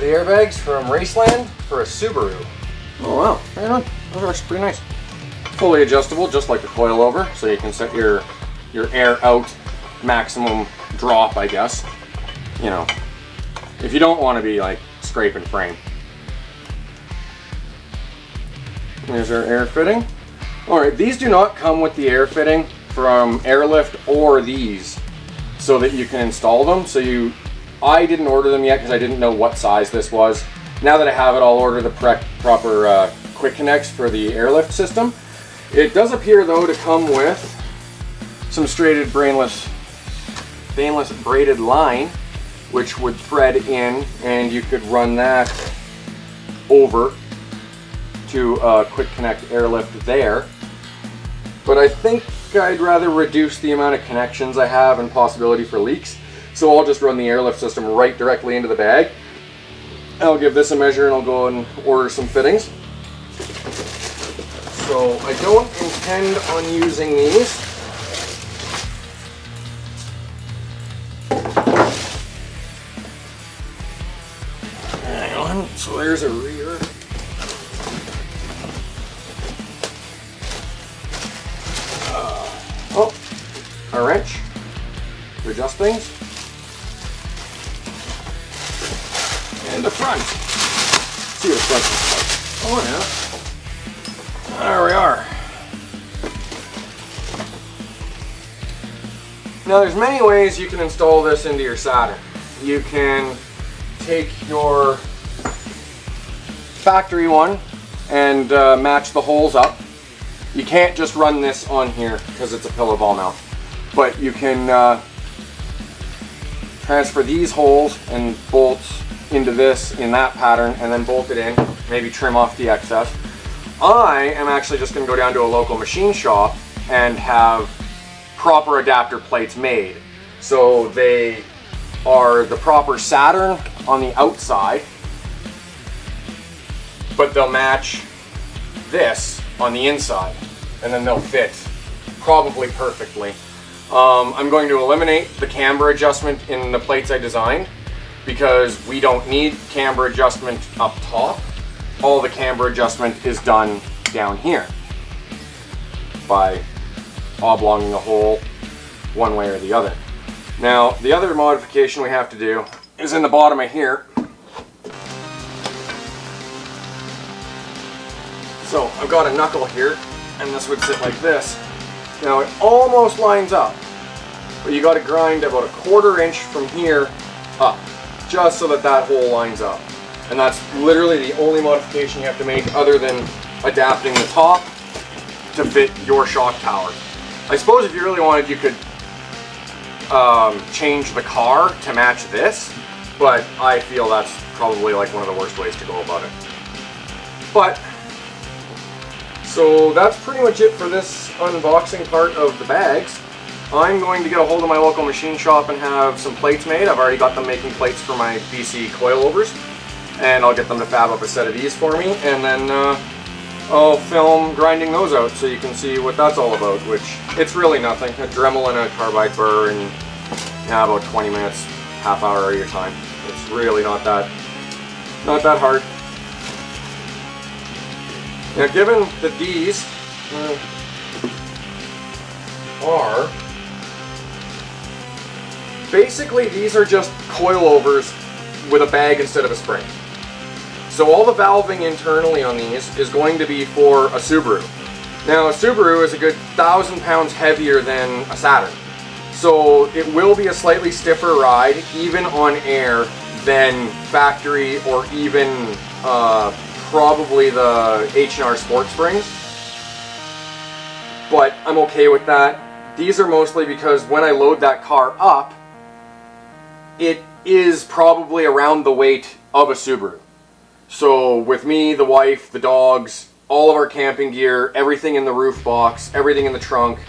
the airbags from Raceland for a Subaru. Oh wow, right on. Those are actually pretty nice. Fully adjustable, just like the coilover, so you can set your air out maximum drop, I guess. You know, if you don't want to be like scraping frame. There's our air fitting. Alright, these do not come with the air fitting from Airlift or these, so that you can install them. So I didn't order them yet because I didn't know what size this was. Now that I have it, I'll order the proper quick connects for the Airlift system. It does appear though to come with some straighted stainless braided line, which would thread in, and you could run that over to quick connect Airlift there. But I think I'd rather reduce the amount of connections I have and possibility for leaks, so I'll just run the Airlift system right directly into the bag. I'll give this a measure and I'll go and order some fittings. So I don't intend on using these. Hang on, so there's a rear. Oh, a wrench to adjust things. And the front. Let's see what the front looks like. Oh yeah. There we are. Now there's many ways you can install this into your Saturn. You can take your factory one and match the holes up. You can't just run this on here because it's a pillow ball mount. But you can transfer these holes and bolts into this in that pattern and then bolt it in, maybe trim off the excess. I am actually just going to go down to a local machine shop and have proper adapter plates made. So they are the proper Saturn on the outside, but they'll match this on the inside, and then they'll fit probably perfectly. I'm going to eliminate the camber adjustment in the plates I designed because we don't need camber adjustment up top. All the camber adjustment is done down here by oblonging the hole one way or the other. Now, the other modification we have to do is in the bottom of here. So I've got a knuckle here, and this would sit like this. Now it almost lines up, but you got to grind about a 1/4 inch from here up, just so that that hole lines up. And that's literally the only modification you have to make other than adapting the top to fit your shock tower. I suppose if you really wanted, you could change the car to match this, but I feel that's probably like one of the worst ways to go about it. But so that's pretty much it for this unboxing part of the bags. I'm going to get a hold of my local machine shop and have some plates made. I've already got them making plates for my BC coilovers, and I'll get them to fab up a set of these for me, and then I'll film grinding those out so you can see what that's all about, which it's really nothing. A Dremel and a carbide burr in about 20 minutes, half hour of your time. It's really not that hard. Now, given that these are basically, these are just coilovers with a bag instead of a spring. So all the valving internally on these is going to be for a Subaru. Now a Subaru is a good 1,000 pounds heavier than a Saturn. So it will be a slightly stiffer ride, even on air, than factory or even probably the H&R Sport Springs. But I'm okay with that. These are mostly because when I load that car up, it is probably around the weight of a Subaru. So with me, the wife, the dogs, all of our camping gear, everything in the roof box, everything in the trunk,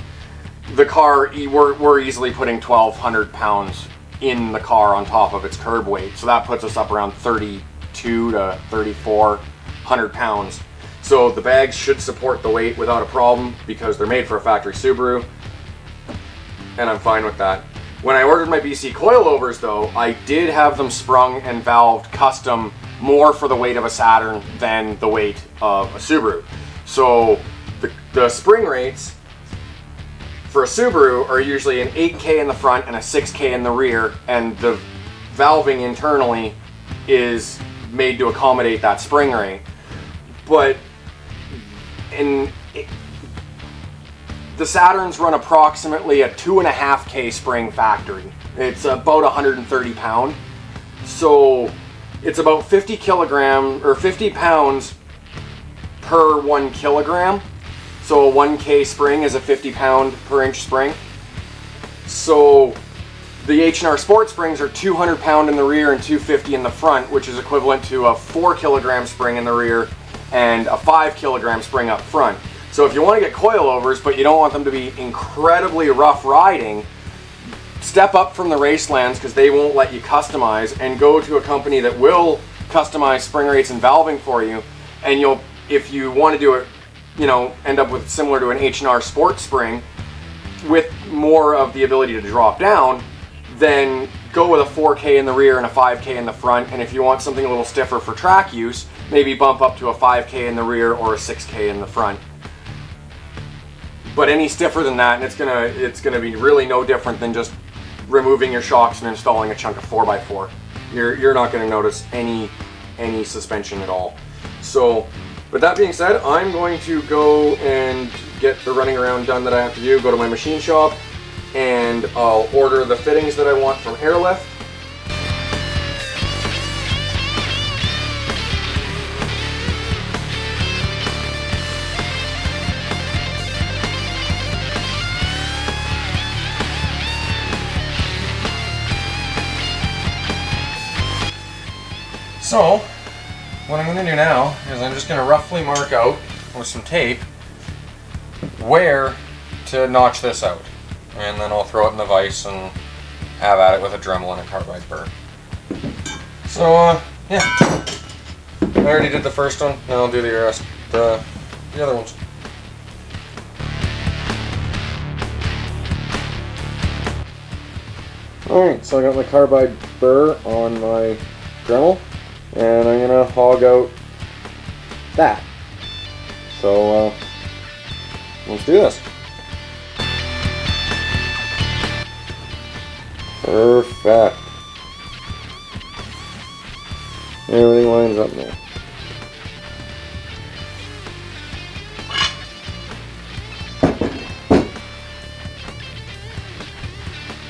the car, we're easily putting 1,200 pounds in the car on top of its curb weight. So that puts us up around 32 to 3,400 pounds. So the bags should support the weight without a problem because they're made for a factory Subaru, and I'm fine with that. When I ordered my BC coilovers though, I did have them sprung and valved custom more for the weight of a Saturn than the weight of a Subaru. So the spring rates for a Subaru are usually an 8K in the front and a 6K in the rear, and the valving internally is made to accommodate that spring rate. But the Saturns run approximately a 2.5K spring factory. It's about 130 pound. So it's about 50 kilogram or 50 pounds per 1 kilogram. So a 1K spring is a 50 pound per inch spring. So the H&R Sport springs are 200 pound in the rear and 250 in the front, which is equivalent to a 4 kilogram spring in the rear and a 5 kilogram spring up front. So if you want to get coilovers, but you don't want them to be incredibly rough riding, step up from the Racelands, because they won't let you customize, and go to a company that will customize spring rates and valving for you. And you'll, if you want to do it, you know, end up with similar to an H&R Sport spring with more of the ability to drop down, then go with a 4K in the rear and a 5K in the front. And if you want something a little stiffer for track use, maybe bump up to a 5K in the rear or a 6K in the front. But any stiffer than that, and it's gonna be really no different than just removing your shocks and installing a chunk of 4x4. You're not gonna notice any suspension at all. So, with that being said, I'm going to go and get the running around done that I have to do, go to my machine shop, and I'll order the fittings that I want from Airlift. So, what I'm going to do now is I'm just going to roughly mark out with some tape where to notch this out. And then I'll throw it in the vise and have at it with a Dremel and a carbide burr. So, yeah. I already did the first one, now I'll do the rest, the other ones. Alright, so I got my carbide burr on my Dremel, and I'm gonna hog out that. So let's do this. Perfect. Everything lines up now.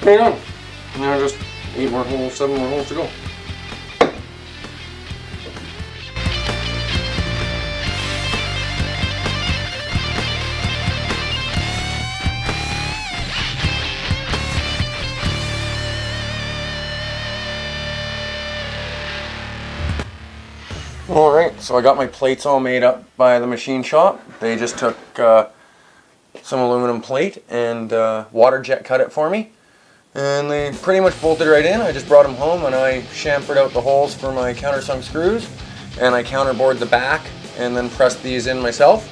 Hang on. Now just 8 more holes, 7 more holes to go. Alright, so I got my plates all made up by the machine shop. They just took some aluminum plate and water jet cut it for me. And they pretty much bolted right in. I just brought them home and I chamfered out the holes for my countersunk screws. And I counterbored the back and then pressed these in myself.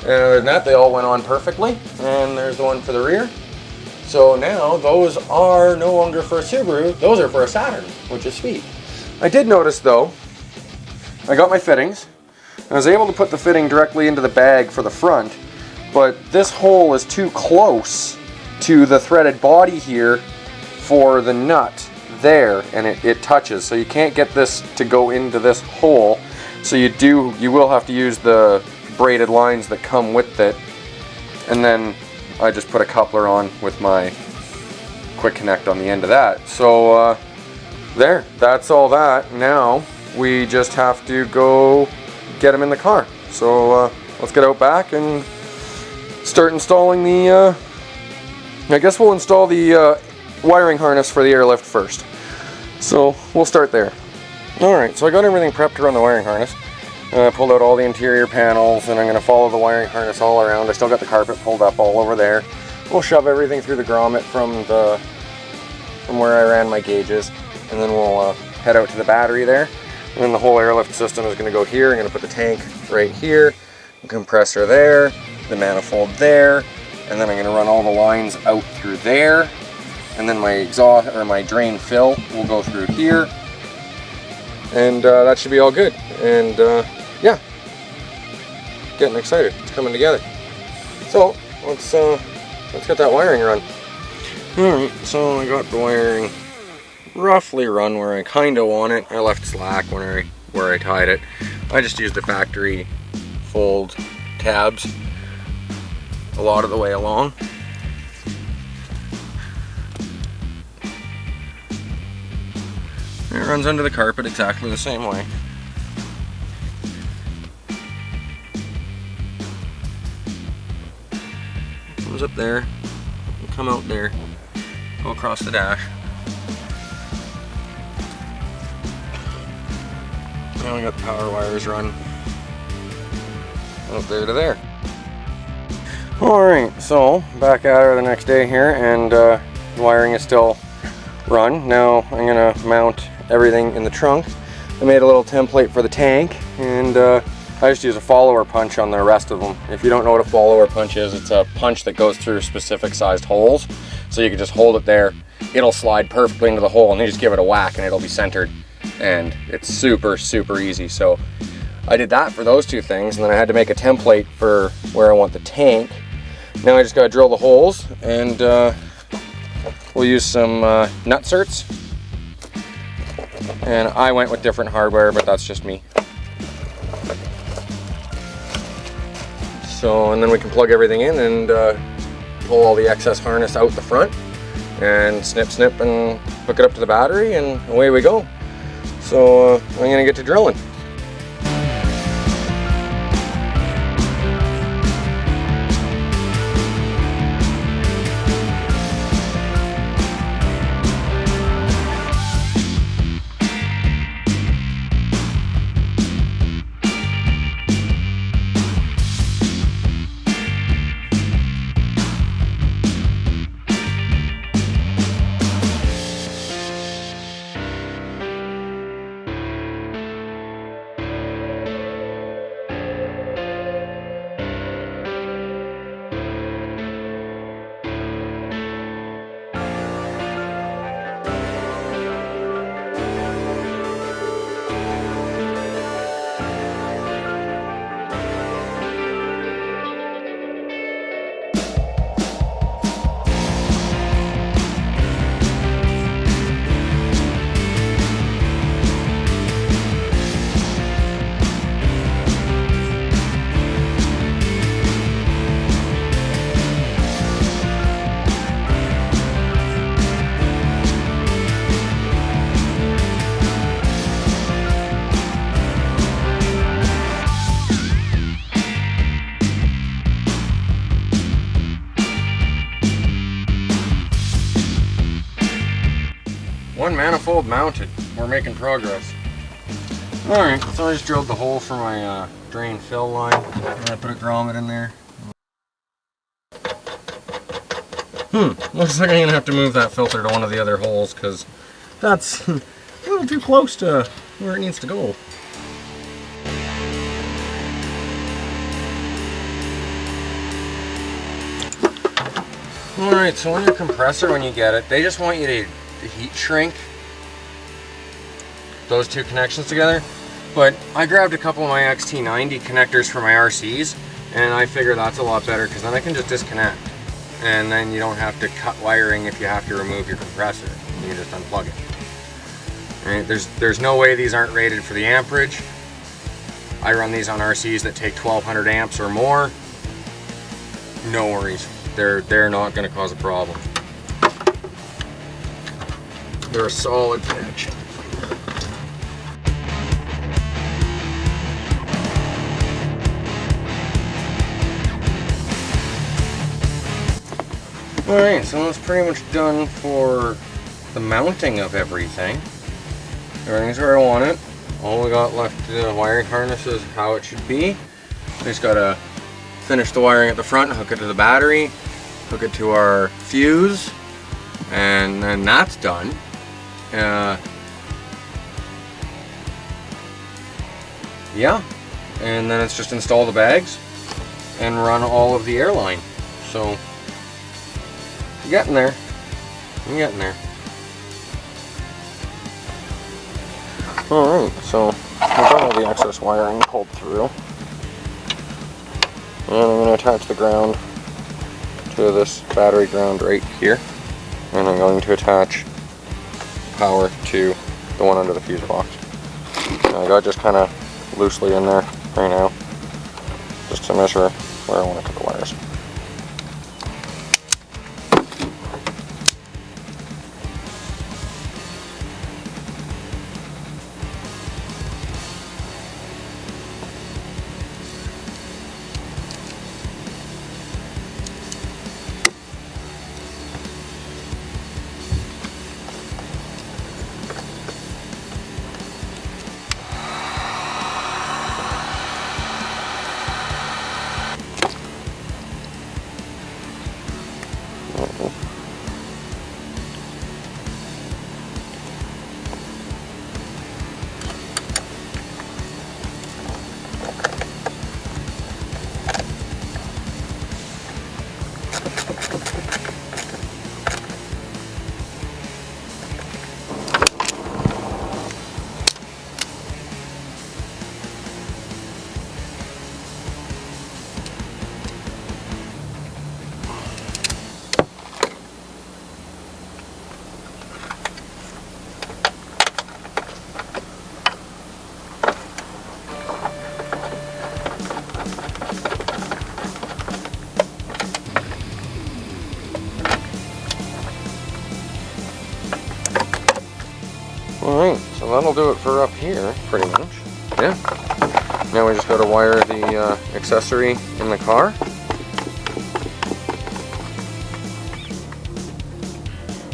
And other than that, they all went on perfectly. And there's the one for the rear. So now those are no longer for a Subaru, those are for a Saturn, which is sweet. I did notice though, I got my fittings. I was able to put the fitting directly into the bag for the front, but this hole is too close to the threaded body here for the nut there, and it touches, so you can't get this to go into this hole. So you will have to use the braided lines that come with it, and then I just put a coupler on with my quick connect on the end of that. So that's all that. Now we just have to go get them in the car. So let's get out back and start installing the, I guess we'll install the wiring harness for the Airlift first. So we'll start there. Alright, so I got everything prepped to run the wiring harness. I pulled out all the interior panels and I'm going to follow the wiring harness all around. I still got the carpet pulled up all over there. We'll shove everything through the grommet from where I ran my gauges, and then we'll head out to the battery there. And then the whole airlift system is going to go here. I'm going to put the tank right here, the compressor there, the manifold there, and then I'm going to run all the lines out through there. And then my exhaust or my drain fill will go through here. and that should be all good. And yeah, getting excited. It's coming together. So let's get that wiring run. Alright, so I got the wiring roughly run where I kind of want it. I left slack where I tied it. I just used the factory fold tabs a lot of the way along. It runs under the carpet exactly the same way. It comes up there, come out there, go across the dash. Now we got the power wires run out there to there. Alright, so back at her the next day here, and the wiring is still run. Now I'm gonna mount everything in the trunk. I made a little template for the tank, and I just use a follower punch on the rest of them. If you don't know what a follower punch is, it's a punch that goes through specific sized holes. So you can just hold it there, it'll slide perfectly into the hole, and you just give it a whack and it'll be centered. And it's super, super easy. So I did that for those two things, and then I had to make a template for where I want the tank. Now I just gotta drill the holes, and we'll use some nutserts. And I went with different hardware, but that's just me. So, and then we can plug everything in and pull all the excess harness out the front and snip and hook it up to the battery, and away we go. So I'm gonna get to drilling. One manifold mounted. We're making progress. Alright, so I just drilled the hole for my drain fill line. I put a grommet in there. Looks like I'm gonna have to move that filter to one of the other holes, because that's a little too close to where it needs to go. Alright, so on your compressor, when you get it, they just want you to heat shrink those two connections together. But I grabbed a couple of my XT90 connectors for my RCs, and I figure that's a lot better, because then I can just disconnect. And then you don't have to cut wiring if you have to remove your compressor. You can just unplug it. Right? There's no way these aren't rated for the amperage. I run these on RCs that take 1200 amps or more. No worries. They're not going to cause a problem. They're a solid connection. Alright, so that's pretty much done for the mounting of everything. Everything's where I want it. All we got left to the wiring harness is how it should be. We just gotta finish the wiring at the front, hook it to the battery, hook it to our fuse, and then that's done. Yeah, and then it's just install the bags and run all of the airline. So I'm getting there. I'm getting there. Alright, so we've got all the excess wiring pulled through. And I'm going to attach the ground to this battery ground right here. And I'm going to attach power to the one under the fuse box. And I got just kind of loosely in there right now, just to measure where I want to put the wires. Alright, so that'll do it for up here, pretty much. Yeah. Now we just got to wire the accessory in the car.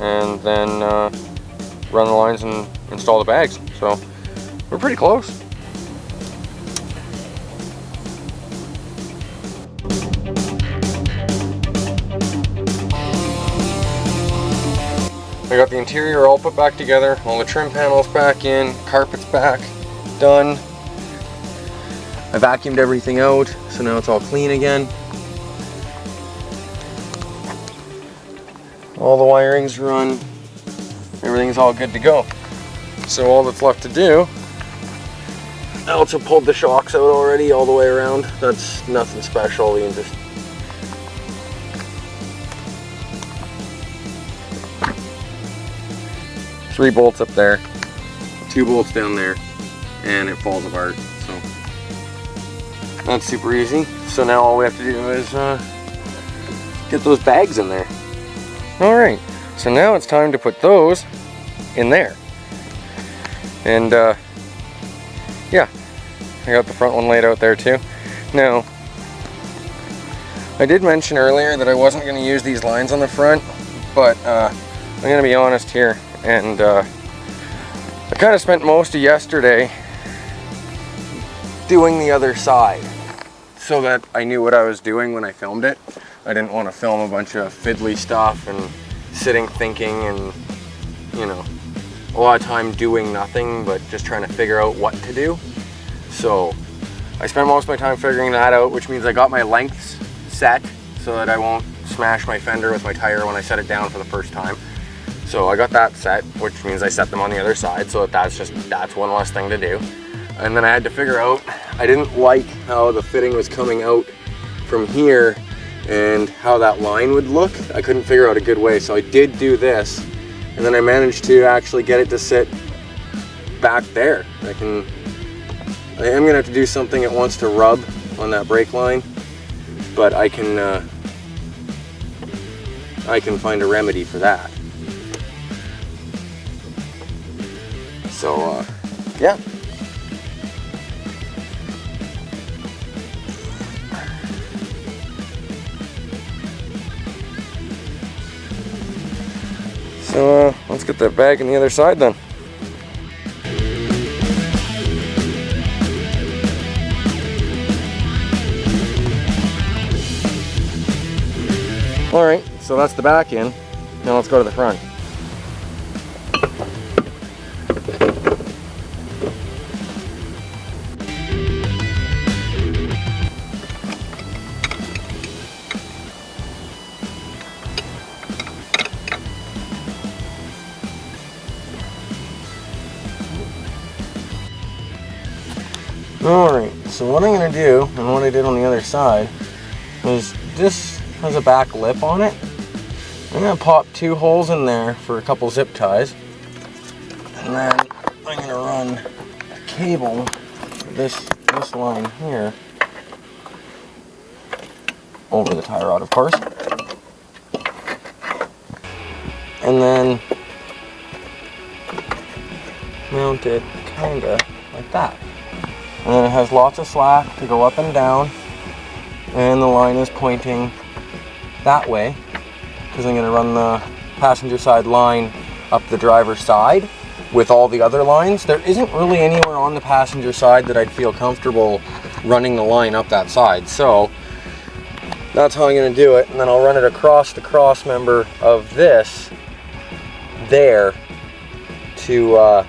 And then run the lines and install the bags. So we're pretty close. I got the interior all put back together, all the trim panels back in, carpets back, done. I vacuumed everything out, so now it's all clean again. All the wiring's run, everything's all good to go. So all that's left to do, I also pulled the shocks out already all the way around. That's nothing special, you can just three bolts up there, 2 bolts down there, and it falls apart. So that's super easy. So now all we have to do is get those bags in there. Alright, so now it's time to put those in there. And yeah, I got the front one laid out there too. Now, I did mention earlier that I wasn't going to use these lines on the front, but I'm going to be honest here. And I kind of spent most of yesterday doing the other side so that I knew what I was doing when I filmed it. I didn't want to film a bunch of fiddly stuff and sitting thinking and, you know, a lot of time doing nothing but just trying to figure out what to do. So I spent most of my time figuring that out, which means I got my lengths set so that I won't smash my fender with my tire when I set it down for the first time. So I got that set, which means I set them on the other side, so that's one less thing to do. And then I had to figure out, I didn't like how the fitting was coming out from here and how that line would look. I couldn't figure out a good way, so I did do this, and then I managed to actually get it to sit back there. I am gonna have to do something that wants to rub on that brake line, but I can find a remedy for that. So, yeah. So, let's get that bag on the other side then. Alright, so that's the back end. Now let's go to the front. Alright, so what I'm going to do, and what I did on the other side, is this has a back lip on it. I'm going to pop 2 holes in there for a couple zip ties. And then I'm going to run a cable, this line here, over the tie rod, of course. And then mount it kinda like that. And then it has lots of slack to go up and down, and the line is pointing that way because I'm going to run the passenger side line up the driver's side with all the other lines. There isn't really anywhere on the passenger side that I'd feel comfortable running the line up that side, so that's how I'm going to do it. And then I'll run it across the cross member of this there to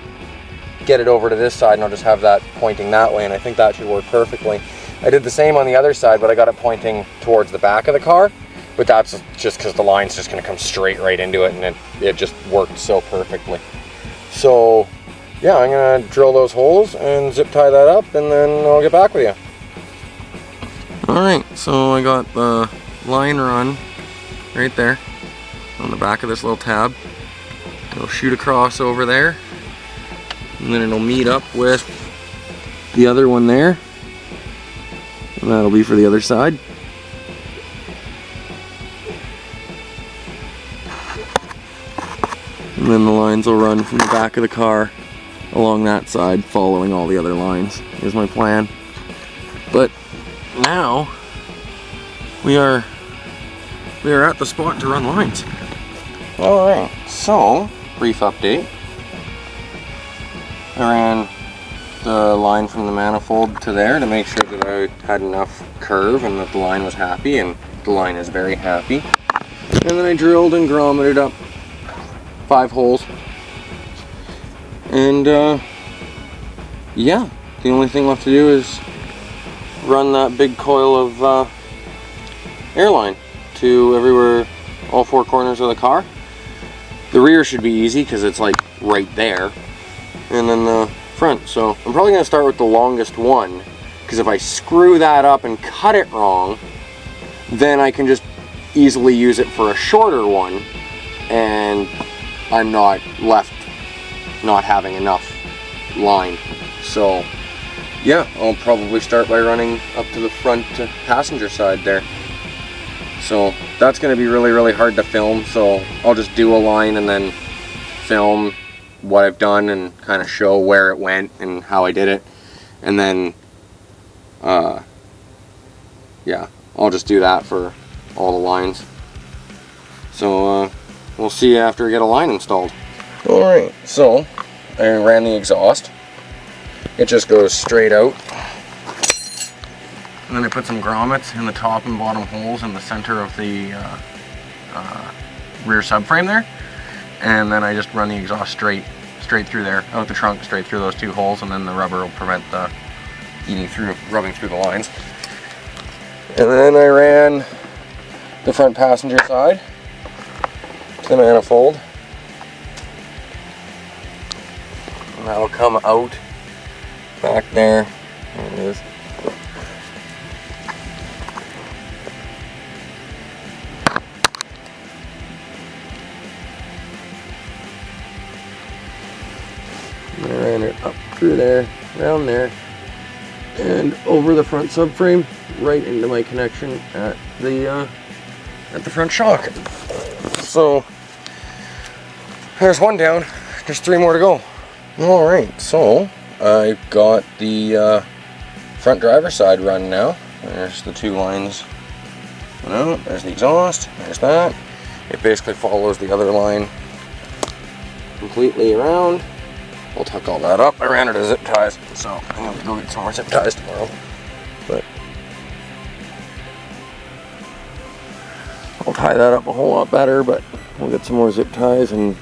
get it over to this side, and I'll just have that pointing that way, and I think that should work perfectly. I did the same on the other side, but I got it pointing towards the back of the car, but that's just because the line's just going to come straight right into it, and it just worked so perfectly. So yeah, I'm going to drill those holes and zip tie that up, and then I'll get back with you. Alright, so I got the line run right there on the back of this little tab. It'll shoot across over there, and then it'll meet up with the other one there, and that'll be for the other side. And then the lines will run from the back of the car along that side, following all the other lines. Here's my plan. But now we are at the spot to run lines. Alright, so brief update. I ran the line from the manifold to there to make sure that I had enough curve and that the line was happy, and the line is very happy. And then I drilled and grommeted up 5 holes. And yeah, the only thing left to do is run that big coil of airline to everywhere, all 4 corners of the car. The rear should be easy because it's like right there, and then the front. So I'm probably going to start with the longest one, because if I screw that up and cut it wrong, then I can just easily use it for a shorter one, and I'm not left not having enough line. So yeah, I'll probably start by running up to the front passenger side there. So that's going to be really hard to film, so I'll just do a line and then film what I've done and kind of show where it went and how I did it. And then yeah, I'll just do that for all the lines. So we'll see after I get a line installed. Alright, so I ran the exhaust. It just goes straight out. And then I put some grommets in the top and bottom holes in the center of the rear subframe there. And then I just run the exhaust straight through there, out the trunk, straight through those 2 holes, and then the rubber will prevent the rubbing through the lines. And then I ran the front passenger side to the manifold. And that'll come out back there. There it is. I ran it up through there, around there, and over the front subframe, right into my connection at the front shock. So there's one down, there's 3 more to go. Alright, so I got the front driver's side run now. There's the 2 lines. No, there's the exhaust, there's that. It basically follows the other line completely around. We'll tuck all that up. I ran out of zip ties, so I'm going to go get some more zip ties tomorrow. But I'll tie that up a whole lot better, but we'll get some more zip ties and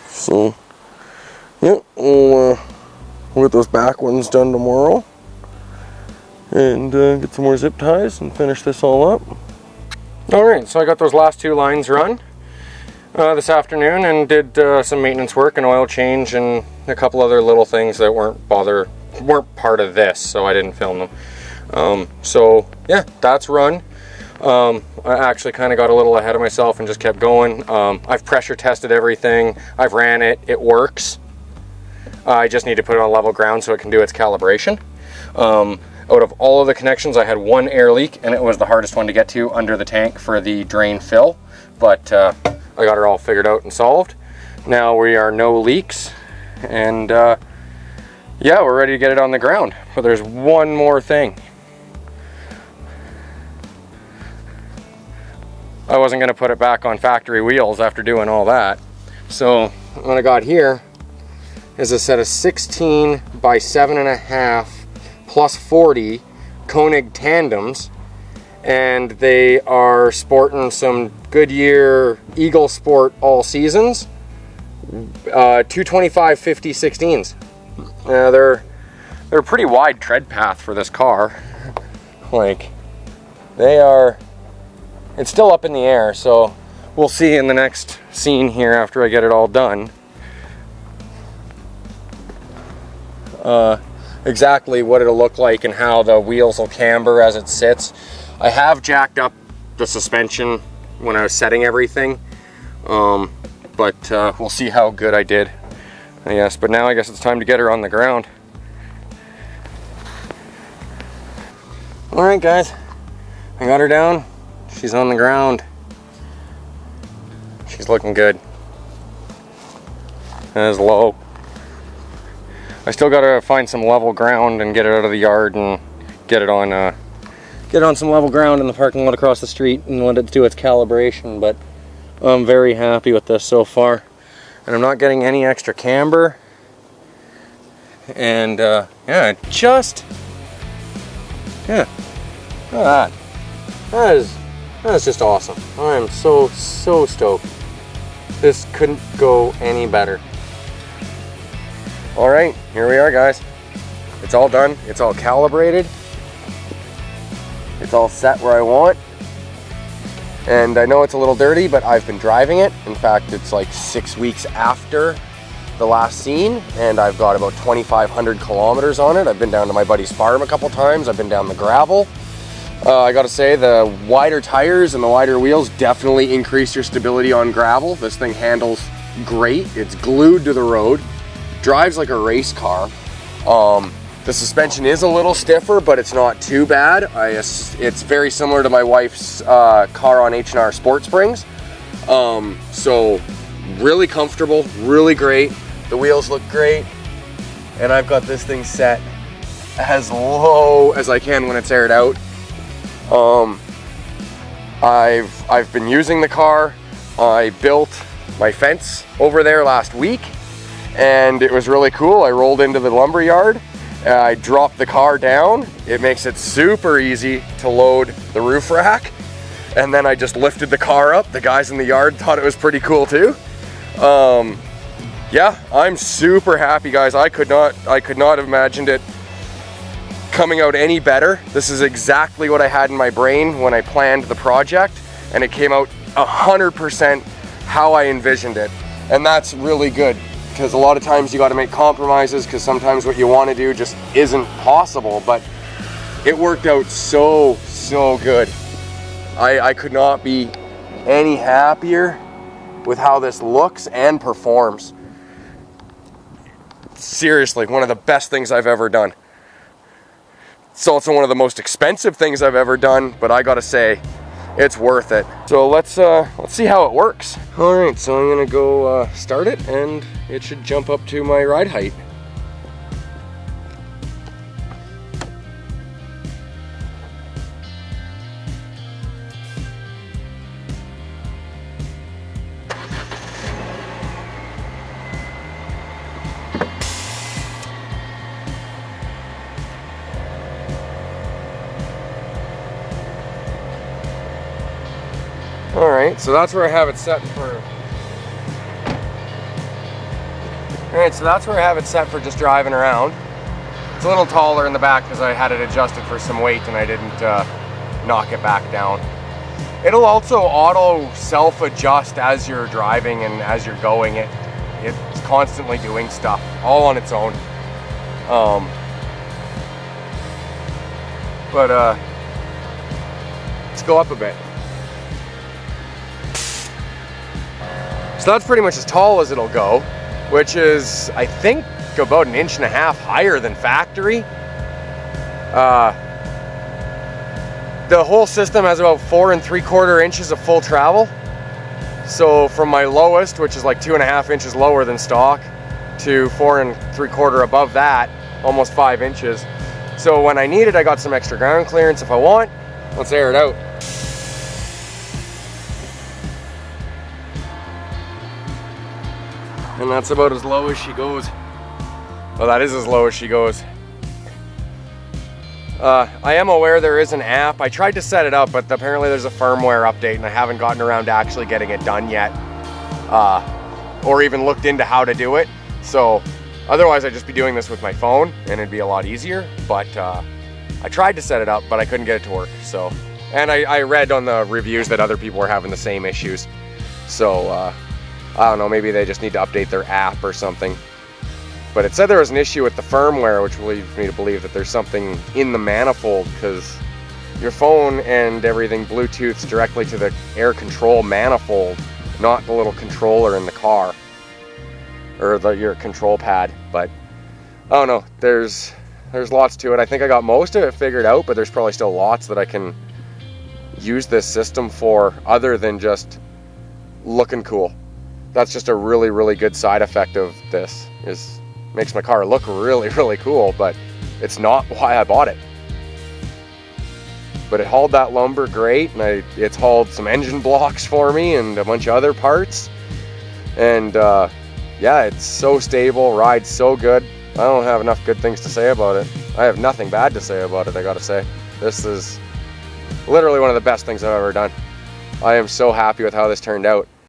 so yeah, we'll get those back ones done tomorrow. and get some more zip ties and finish this all up. Alright, so I got those last 2 lines run this afternoon and did some maintenance work and oil change and a couple other little things that weren't part of this, so I didn't film them. So yeah, that's run. I actually kind of got a little ahead of myself and just kept going. I've pressure tested everything. I've ran it. It works. I just need to put it on level ground so it can do its calibration. Out of all of the connections, I had 1 air leak, and it was the hardest one to get to under the tank for the drain fill. But I got it all figured out and solved. Now we are no leaks, and yeah, we're ready to get it on the ground. But there's one more thing. I wasn't going to put it back on factory wheels after doing all that. So what I got here is a set of 16 by 7.5 plus 40 Koenig tandems, and they are sporting some Goodyear Eagle Sport All Seasons 225 50 16s. They're a pretty wide tread path for this car. Like, they are, it's still up in the air, so we'll see in the next scene here after I get it all done exactly what it'll look like and how the wheels will camber as it sits. I have jacked up the suspension when I was setting everything, but we'll see how good I did, I guess. But now I guess it's time to get her on the ground. Alright guys, I got her down. She's on the ground. She's looking good. That is low. I still gotta find some level ground and get it out of the yard and get it on some level ground in the parking lot across the street and let it do its calibration. But I'm very happy with this so far, and I'm not getting any extra camber. And yeah, look at that. That is just awesome. I am so stoked. This couldn't go any better. All right, here we are, guys. It's all done. It's all calibrated. It's all set where I want. And I know it's a little dirty, but I've been driving it. In fact, it's like 6 weeks after the last scene, and I've got about 2,500 kilometers on it. I've been down to my buddy's farm a couple times. I've been down the gravel. I gotta say, the wider tires and the wider wheels definitely increase your stability on gravel. This thing handles great. It's glued to the road. Drives like a race car. The suspension is a little stiffer, but it's not too bad. It's very similar to my wife's car on H&R Sport Springs. So really comfortable, really great. The wheels look great, and I've got this thing set as low as I can when it's aired out. I've been using the car. I built my fence over there last week, and it was really cool. I rolled into the lumber yard, I dropped the car down. It makes it super easy to load the roof rack, and then I just lifted the car up. The guys in the yard thought it was pretty cool too. Yeah, I'm super happy, guys. I could not have imagined it coming out any better. This is exactly what I had in my brain when I planned the project, and it came out 100% how I envisioned it. And that's really good, because a lot of times you got to make compromises, because sometimes what you want to do just isn't possible. But it worked out so good. I could not be any happier with how this looks and performs. Seriously, one of the best things I've ever done. It's also one of the most expensive things I've ever done, but I gotta say, it's worth it. So let's see how it works. All right, so I'm gonna go start it, and it should jump up to my ride height. Alright, so that's where I have it set for. Alright, so that's where I have it set for just driving around. It's a little taller in the back because I had it adjusted for some weight and I didn't knock it back down. It'll also auto self-adjust as you're driving and as you're going. It's constantly doing stuff all on its own. Let's go up a bit. So that's pretty much as tall as it'll go, which is, I think, about 1.5 inches higher than factory. The whole system has about 4 3/4 inches of full travel. So from my lowest, which is like 2.5 inches lower than stock, to 4 3/4 above that, almost 5 inches. So when I need it, I got some extra ground clearance if I want. Let's air it out. And that's about as low as she goes. Well, that is as low as she goes. I am aware there is an app. I tried to set it up, but apparently there's a firmware update and I haven't gotten around to actually getting it done yet. Or even looked into how to do it. So otherwise I'd just be doing this with my phone and it'd be a lot easier. But I tried to set it up, but I couldn't get it to work. So, and I read on the reviews that other people were having the same issues. So I don't know, maybe they just need to update their app or something. But it said there was an issue with the firmware, which leads me to believe that there's something in the manifold, because your phone and everything Bluetooths directly to the air control manifold, not the little controller in the car, or your control pad. But I don't know, there's lots to it. I think I got most of it figured out, but there's probably still lots that I can use this system for other than just looking cool. That's just a really, really good side effect of this, is makes my car look really, really cool, but it's not why I bought it. But it hauled that lumber great, and it's hauled some engine blocks for me and a bunch of other parts. And yeah, it's so stable, rides so good. I don't have enough good things to say about it. I have nothing bad to say about it, I gotta say. This is literally one of the best things I've ever done. I am so happy with how this turned out.